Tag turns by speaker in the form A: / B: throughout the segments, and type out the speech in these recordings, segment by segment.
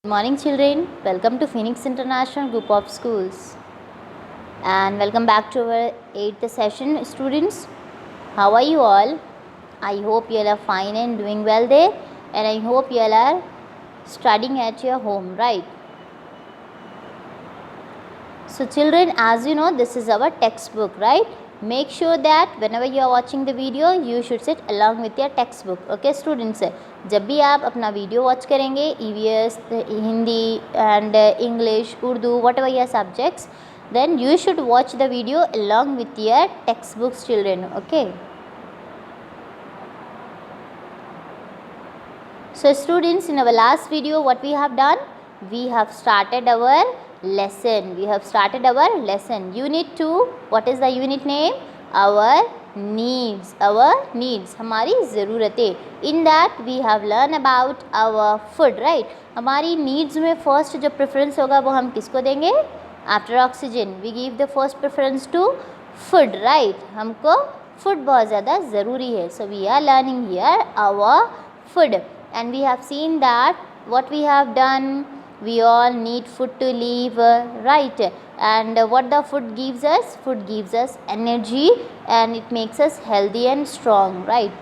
A: Good morning children, welcome to Phoenix International Group of Schools and welcome back to our 8th session students. How are you all? I hope you all are fine and doing well there, and I hope you all are studying at your home, right? So children, as you know, this is our textbook, right? Make sure that whenever you are watching the video, you should sit along with your textbook. Okay students, जब भी आप अपना video watch करेंगे, EVS, Hindi and English, Urdu, whatever your subjects, then you should watch the video along with your textbooks children. Okay. So students, in our last video what we have done, we have started our lesson. Unit 2. What is the unit name? Our needs. हमारी ज़रूरतें. In that we have learned about our food, right? हमारी needs में first जो preference होगा वो हम किसको देंगे? After oxygen we give the first preference to food, right? हमको food बहुत ज़्यादा ज़रूरी है. So we are learning here our food, and we have seen that what we have done, we all need food to live, right? And what the food gives us? Food gives us energy and it makes us healthy and strong, right?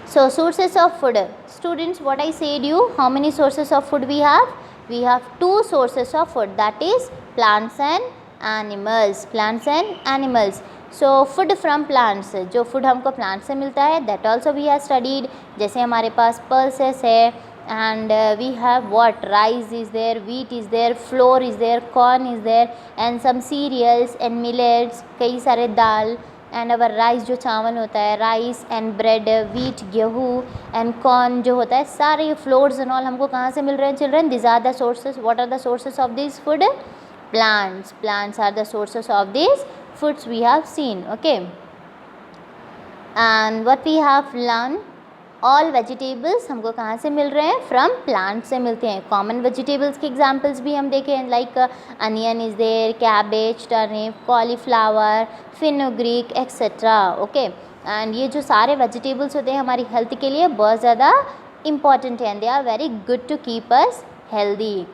A: So sources of food. Students, what I said you, how many sources of food we have? We have 2 sources of food, that is plants and animals. So food from plants, जो food हमको plants से मिलता है, that also we have studied. जैसे हमारे पास pulses है, and we have what? Rice is there, wheat is there, flour is there, corn is there, and some cereals and millets, कई सारे दाल, and our rice जो चावल होता है, rice and bread, wheat गेहूँ, and corn जो होता है, सारे flours and all हमको कहाँ से मिल रहे हैं children? These are the sources. What are the sources of this food? Plants are the sources of these foods we have seen. Okay, and what we have learned, all vegetables हमको कहाँ से मिल रहे हैं? From plants से मिलते हैं. Common vegetables के examples भी हम देखें, like onion is there, cabbage, turnip, cauliflower, fenugreek, etc. Okay, and ये जो सारे vegetables होते हैं हमारी health के लिए बहुत ज़्यादा important हैं. They are very good to keep us healthy.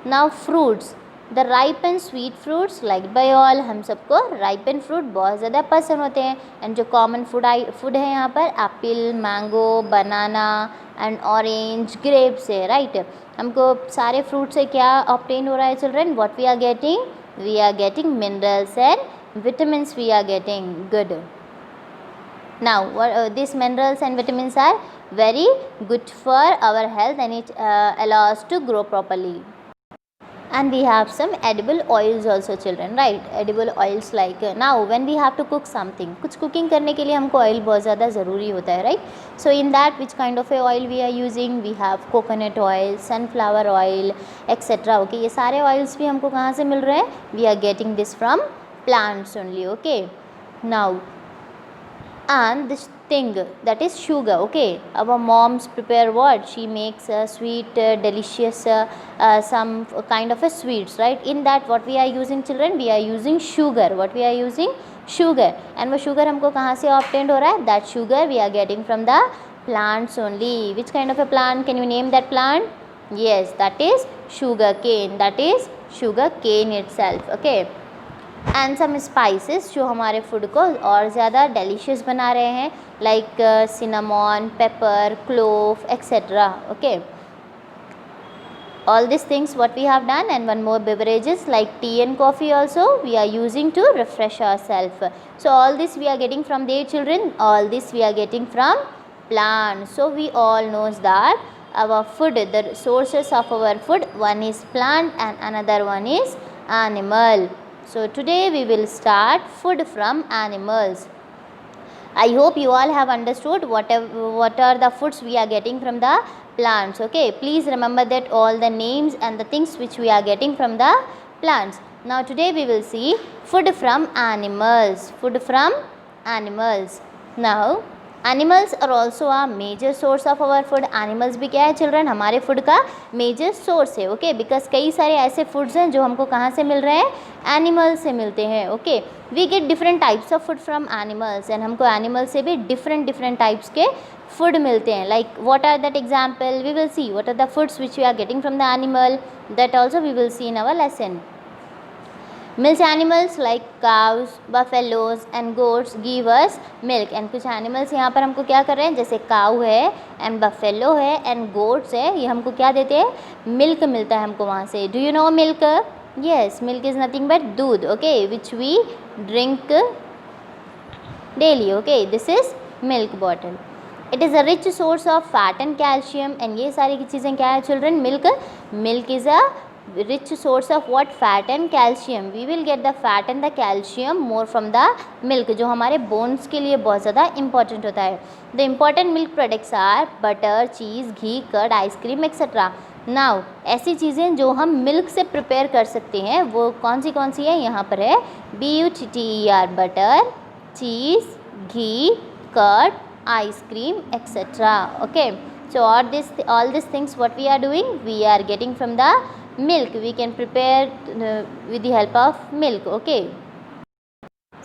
A: Now fruits, the ripe and sweet fruits liked by all. हम सबको ripe and fruit बहुत ज़्यादा पसंद होते हैं. and जो common food है यहाँ पर apple, mango, banana and orange, grapes है, right? हमको सारे fruit से क्या obtain हो रहा है children? What we are getting? We are getting minerals and vitamins we are getting. Good. Now these minerals and vitamins are very good for our health, and it allows us to grow properly. And we have some edible oils also children, right? Edible oils, like now when we have to cook something, कुछ cooking करने के लिए हमको oil बहुत ज़्यादा ज़रूरी होता है, right? So in that, which kind of a oil we are using? We have coconut oil, sunflower oil, etc. Okay, ये सारे oils भी हमको कहाँ से मिल रहे हैं? We are getting this from plants only. Okay, now and this thing, that is sugar. Okay, our moms prepare what? She makes a sweet, delicious, some kind of a sweets, right? In that what we are using children? We are using sugar. What we are using? Sugar. And वो sugar हमको कहाँ से obtained हो रहा है? That sugar we are getting from the plants only. Which kind of a plant? Can you name that plant? Yes, that is sugar cane. That is sugar cane itself. Okay, and some spices जो हमारे food को और ज़्यादा delicious बना रहे हैं, like cinnamon, pepper, clove, etc. Okay, all these things what we have done. And one more, beverages like tea and coffee also we are using to refresh ourselves. So all this we are getting from their children. All this we are getting from plants. So we all knows that our food, the sources of our food, one is plant and another one is animal. So today we will start food from animals. I hope you all have understood what are the foods we are getting from the plants. Okay, please remember that all the names and the things which we are getting from the plants. Now today we will see food from animals. Now animals are also a major source of our food. Animals भी क्या है children, हमारे food का major source है, okay. Because कई सारे ऐसे foods हैं जो हमको कहाँ से मिल रहे हैं, एनिमल से मिलते हैं, okay. We get different types of food from animals, and हमको एनिमल से भी डिफरेंट टाइप्स के फूड मिलते हैं। Like what are that example, we will see what are the foods which we are getting from the animal, that also we will see in our lesson. Milk animals like cows, buffaloes and goats give us milk, and कुछ animals यहाँ पर हमको क्या कर रहे हैं, जैसे cow है and buffalo है and goats है, ये हमको क्या देते हैं, milk मिलता है हमको वहाँ से। Do you know milk? Yes, milk is nothing but दूध, okay, which we drink daily, okay. This is milk bottle. It is a rich source of fat and calcium, and ये सारी की चीज़ें क्या है children, milk is a rich source of what, fat and calcium. We will get the fat and the calcium more from the milk, जो हमारे bones के लिए बहुत ज़्यादा important होता है। The important milk products are butter, cheese, ghee, curd, ice cream, etc. Now ऐसी चीज़ें जो हम मिल्क से प्रिपेयर कर सकते हैं वो कौन सी है, यहाँ पर है BUTTER, butter, cheese, ghee, curd, ice cream, etc. Okay, so all these things what we are doing, we are getting from the milk. We can prepare with the help of milk, okay.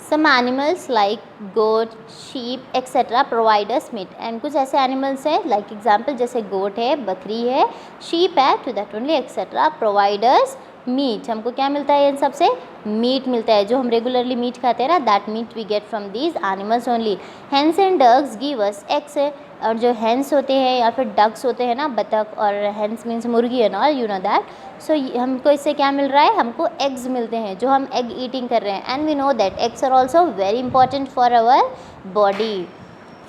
A: Some animals like goat, sheep, etc. provide us meat, and कुछ ऐसे animals हैं like example जैसे goat है, बकरी है, sheep है, to that only etc. provide us meat. हमको क्या मिलता है इन सबसे, मीट मिलता है, जो हम रेगुलरली मीट खाते हैं ना, that meat we get from these animals only. Hens and ducks give us eggs, और जो हेंस होते हैं या फिर डक्स होते हैं ना, बतख, और हेंस मीन्स मुर्गी and all, you know that. So हमको इससे क्या मिल रहा है, हमको एग्स मिलते हैं, जो हम एग ईटिंग कर रहे हैं, and we know that eggs are also very important for our body.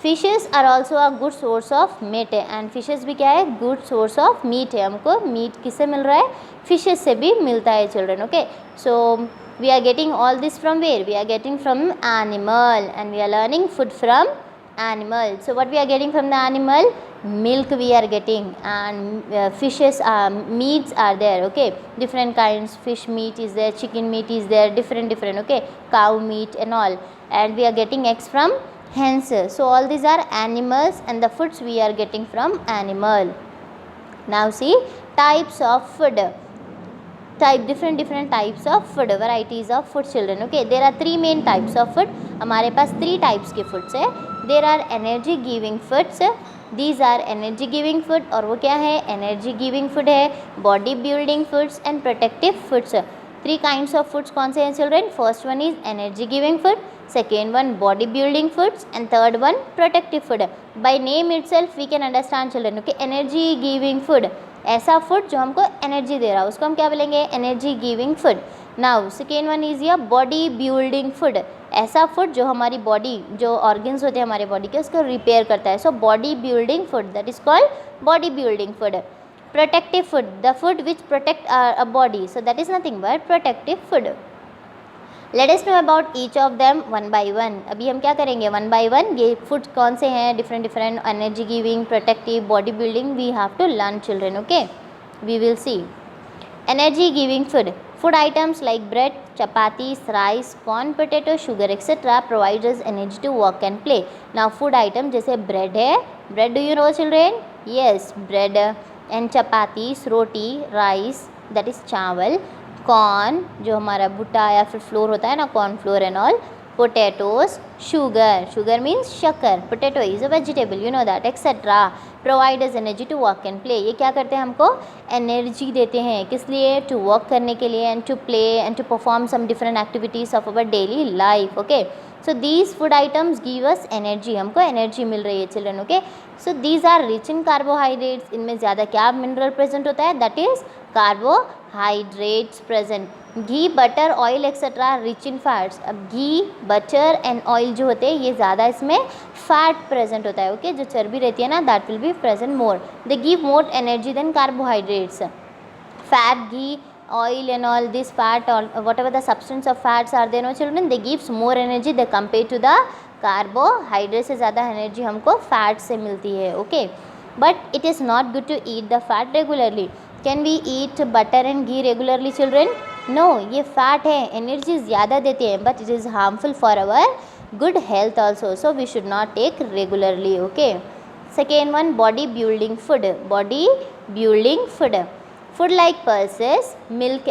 A: Fishes are also a good source of meat, and fishes भी क्या है, गुड सोर्स ऑफ मीट है। हमको मीट किससे मिल रहा है, फिशेस से भी मिलता है children, okay. So we are getting all this from where, we are getting from animal, and we are learning food from animal. So what we are getting from the animal, milk we are getting, and fishes, meats are there, okay, different kinds, fish meat is there, chicken meat is there, different, okay, cow meat and all, and we are getting eggs from hens. So all these are animals, and the foods we are getting from animal. Now see types of food, different types of food, varieties of food children, okay. There are three main types of food, हमारे पास 3 types के foods है। There are energy giving foods, these are energy giving food, और वो क्या है, energy giving food है, body building foods and protective foods। 3 kinds of foods कौन से हैं children, first one is energy giving food, second one body building foods, and third one protective food. By name itself we can understand children, okay, energy giving food, ऐसा food जो हमको energy दे रहा है उसको हम क्या बोलेंगे, energy giving food. Now second one is your body building food, ऐसा फूड जो हमारी बॉडी, जो ऑर्गन्स होते हैं हमारे बॉडी के, उसको रिपेयर करता है। So body building food, that is called body building food. Protective food, the food which protect our body, so that is nothing but protective food. Let us know about each of them one by one. अभी हम क्या करेंगे, one by one ये food कौन से हैं, different energy giving, protective, body building, we have to learn children, okay. We will see energy giving food, food items like bread, chapatis, rice, corn, potato, sugar etc. provides us energy to work and play. Now food item जैसे bread है, bread do you know children? Yes, bread, and chapatis, roti, rice that is चावल, corn जो हमारा भुट्टा या फिर floor होता है ना, corn flour and all, potatoes, sugar means शक्कर, potato is a vegetable, you know that, etc. provide us energy to work and play. ये क्या करते हैं, हमको एनर्जी देते हैं, किस लिए, टू वर्क करने के लिए, and to play and to perform some different activities of our daily life, okay. So these food items give us energy, हमको एनर्जी मिल रही है children, okay. So these are rich in carbohydrates, इनमें ज़्यादा क्या मिनरल प्रेजेंट होता है, that is carbohydrates present. Ghee, butter, oil etcetera rich in fats, अब घी, बटर एंड ऑयल जो होते हैं ये ज़्यादा इसमें फैट प्रेजेंट होता है, ओके, जो चर्बी रहती है ना, that will be present more, they give more energy than carbohydrates. Fat, ghee, oil and all this fat or whatever the substance of fats are there, no children, they gives more energy they compare to the carbohydrates से ज़्यादा energy हमको fat से मिलती है, okay. But it is not good to eat the fat regularly. Can we eat butter and ghee regularly children? No, ये fat है, energy ज़्यादा देते हैं, but it is harmful for our good health also, so we should not take regularly. Okay, second one, body building food. Body building food like pulses, milk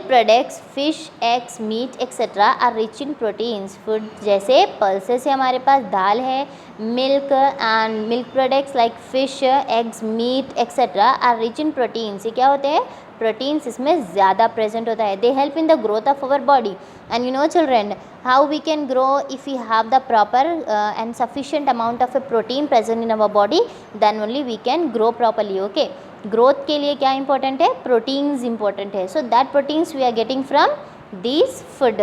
A: products, fish, eggs, meat etc. are rich in proteins. Food जैसे pulses है, हमारे पास दाल है, milk and milk products like fish, eggs, meat etc. are rich in proteins. ये क्या होते हैं? Proteins इसमें ज़्यादा present होता है. They help in the growth of our body. And you know children, how we can grow if we have the proper and sufficient amount of a protein present in our body, then only we can grow properly. Okay, growth के लिए क्या important है? Proteins important है. So that proteins we are getting from this food.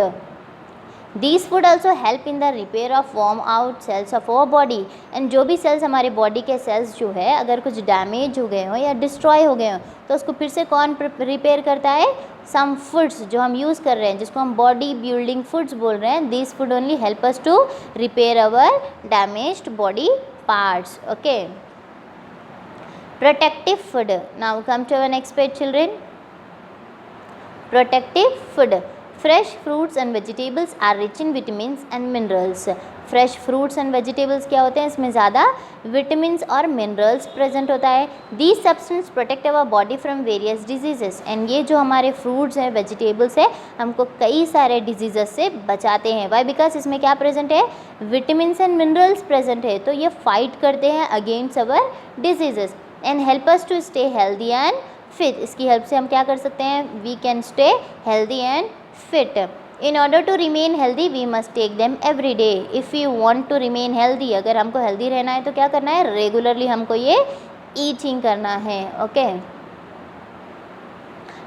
A: These food also help in the repair of worn out cells of our body. And जो भी sales हमारे body के sales जो है, अगर कुछ डैमेज हो गए हो या डिस्ट्रॉय हो गए हो, तो उसको फिर से कौन रिपेयर करता है? सम फूड्स जो हम यूज़ कर रहे हैं, जिसको हम बॉडी बिल्डिंग फूड्स बोल रहे हैं. This food only help us to repair our damaged body parts. Okay, protective food. Now come to our next page children. Protective food. Fresh fruits and vegetables are rich in vitamins and minerals. Fresh fruits and vegetables क्या होते हैं? इसमें ज़्यादा vitamins और minerals present होता है. These substance protect our body from various diseases. And ये जो हमारे फ्रूट्स हैं, वेजिटेबल्स है, हमको कई सारे डिजीजेस से बचाते हैं. वाई? बिकॉज इसमें क्या प्रेजेंट है? विटामिन्स एंड मिनरल्स प्रेजेंट है. तो ये फाइट करते हैं against our diseases and help us to stay healthy and fit. इसकी हेल्प से हम क्या कर सकते हैं? We can stay healthy and fit. In order to remain healthy we must take them every day. If you want to remain healthy, अगर हमको healthy रहना है तो क्या करना है? रेगुलरली हमको ये ईटिंग करना है. Okay,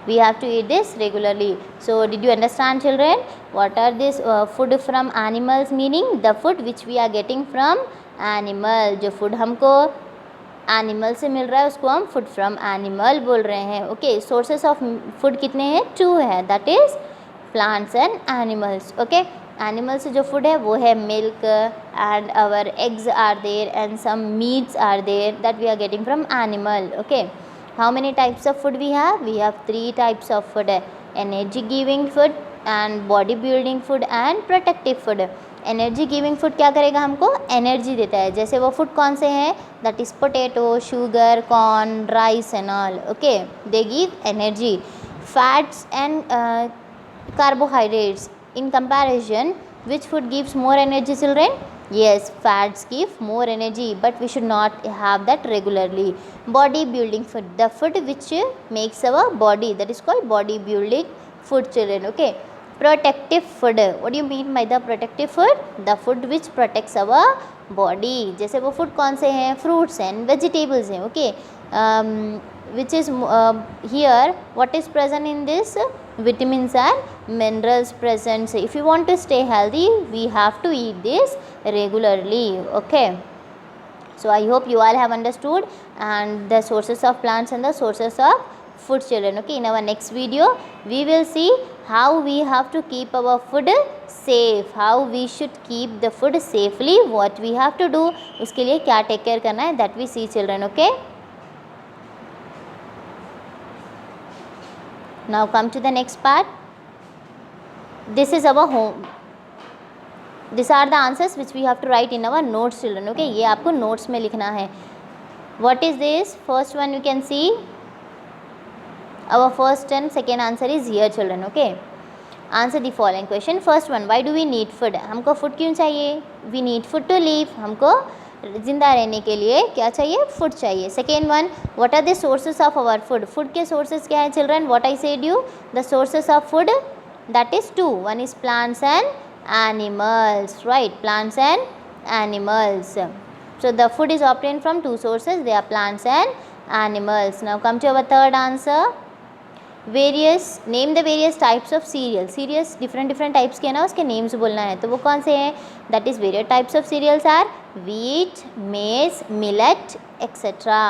A: we have to eat this regularly. So did you understand children? What are this food from animals? Meaning the food which we are getting from animal. जो फूड हमको एनिमल से मिल रहा है उसको हम फूड फ्रॉम एनिमल बोल रहे हैं. ओके, सोर्सेस ऑफ फूड कितने हैं? 2 है. That is plants and animals. Okay, animal से जो फूड है वो है milk and our eggs are there and some meats are there that we are getting from animal. Okay, how many types of food we have? वी हैव 3 types of food. Energy giving food and body building food and protective food. Energy giving food क्या करेगा? हमको energy देता है. जैसे वो food कौन से हैं? That is potato, sugar, corn, rice and all. Okay, they give energy. Fats and carbohydrates. In comparison, which food gives more energy children? Yes, fats give more energy, but we should not have that regularly. Body building food, the food which makes our body, that is called body building food children. Okay, protective food. What do you mean by the protective food? The food which protects our body. जैसे वो food कौन से हैं? fruits and vegetables हैं. Okay, which is here what is present in this? Vitamins and minerals present. So if you want to stay healthy, we have to eat this regularly. Okay, so I hope you all have understood and the sources of plants and the sources of food children. Okay, in our next video we will see how we have to keep our food safe, how we should keep the food safely, what we have to do, उसके लिए क्या take care करना है, that we see children. Okay, now come to the next part. This is our home. These are the answers which we have to write in our notes children. Okay, ये आपको notes में लिखना है. What is this? First one you can see. Our first and second answer is here children. Okay, answer the following question. First one, why do we need food? हमको food क्यों चाहिए? We need food to live. हमको ज़िंदा रहने के लिए क्या चाहिए? फूड चाहिए. Second one, what are the sources of our food? Food के सोर्सेस क्या है children? What I said you, the sources of food that is 2. One is plants and animals. Right, plants and animals. So the food is obtained from 2 sources. They are plants and animals. Now come to our third answer. Name the various types of cereals. Cereals different types के ना, उसके names बोलना है. तो वो कौन से हैं? That is various types of cereals are wheat, maize, millet, etc.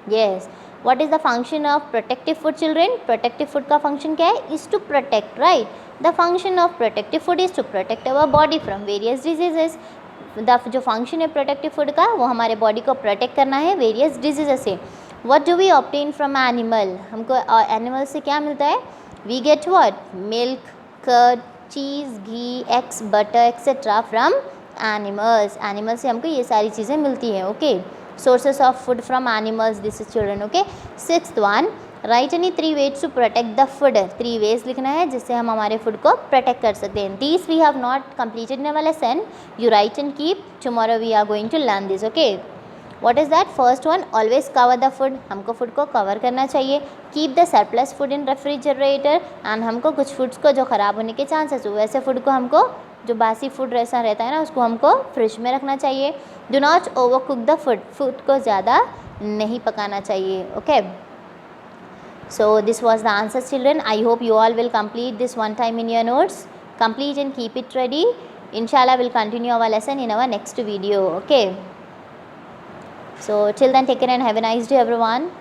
A: Yes. What is the function of protective food children? Protective food का function क्या है? Is to protect, right? The function of protective food is to protect our body from various diseases. जो function है protective food का वो हमारे body को protect करना है वेरियस डिजीजेस से. What do we obtain from animal? हमको एनिमल से क्या मिलता है? We get what? Milk, curd, cheese, ghee, eggs, butter etcetera from animals. Animal से हमको ये सारी चीज़ें मिलती हैं. Okay, sources of food from animals. This is children. Okay, 6th one, right any 3 ways to protect the food. 3 ways लिखना है जिससे हम हमारे फूड को प्रोटेक्ट कर सकते हैं. This we have not completed in our lesson. You write and keep. Tomorrow we are going to learn this. Okay, what is that? First one, always cover the food. हमको food को cover करना चाहिए. Keep the surplus food in refrigerator. And हमको कुछ foods को जो ख़राब होने के चांसेस हो वैसे फूड को हमको, जो बासी फूड ऐसा रहता है ना, उसको हमको फ्रिज में रखना चाहिए. Do not over cook the food. Food को ज़्यादा नहीं पकाना चाहिए. Okay, so this was the answer children. I hope you all will complete this one time in your notes. Complete and keep it ready. Inshallah we'll continue our lesson in our next video. Okay, so till then take care and have a nice day everyone.